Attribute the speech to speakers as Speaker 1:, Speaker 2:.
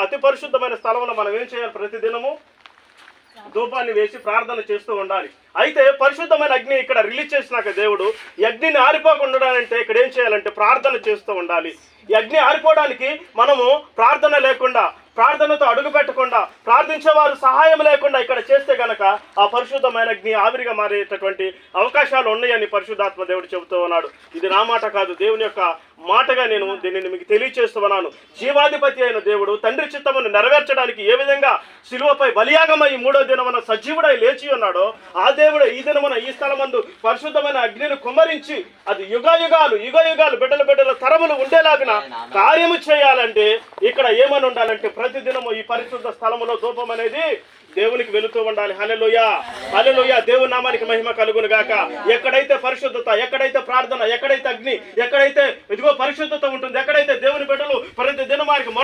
Speaker 1: అతి పరిశుద్ధమైన స్థలంలో మనం ఏం చేయాలి? ప్రతిదినము ధూపాన్ని వేసి ప్రార్థన చేస్తూ ఉండాలి. అయితే పరిశుద్ధమైన అగ్ని ఇక్కడ రిలీజ్ చేసినాక దేవుడు ఈ అగ్నిని ఆరిపోకుండా ఉండాలంటే ఇక్కడ ఏం చేయాలంటే ప్రార్థన చేస్తూ ఉండాలి. ఈ అగ్ని ఆరిపోవడానికి మనము ప్రార్థన లేకుండా, ప్రార్థనతో అడుగు పెట్టకుండా, ప్రార్థించేవారు సహాయం లేకుండా ఇక్కడ చేస్తే గనక ఆ పరిశుద్ధమైన అగ్ని ఆవిరిగా మారేటటువంటి అవకాశాలు ఉన్నాయని పరిశుద్ధాత్మ దేవుడు చెబుతూ ఉన్నాడు. ఇది నా మాట కాదు, దేవుని యొక్క మాటగా నేను దీనిని మీకు తెలియచేస్తున్నాను. జీవాధిపతి అయిన దేవుడు తండ్రి చిత్తమును నెరవేర్చడానికి ఏ విధంగా శిలువపై బలియాగమై 3వ దినమున సజీవుడై లేచి ఉన్నాడో, ఆ దేవుడు ఈ దినమున ఈ స్థలమందు పరిశుద్ధమైన అగ్నిని కుమ్మరించి అది యుగ యుగాలు బిడ్డల తరములు ఉండేలాగిన కార్యము చేయాలంటే ఇక్కడ ఏమని ఉండాలంటే ప్రతిదినము ఈ పరిశుద్ధ స్థలములో ధూపం అనేది దేవునికి వెళుతూ ఉండాలి. హల్లెలూయా, హల్లెలూయా. దేవుని నామానికి మహిమ కలుగును గాక. ఎక్కడైతే పరిశుద్ధత, ఎక్కడైతే ప్రార్థన, ఎక్కడైతే అగ్ని, ఎక్కడైతే ఇదిగో పరిశుద్ధత ఉంటుంది, ఎక్కడైతే దేవుని బిడ్డలు ప్రతి దినం వారికి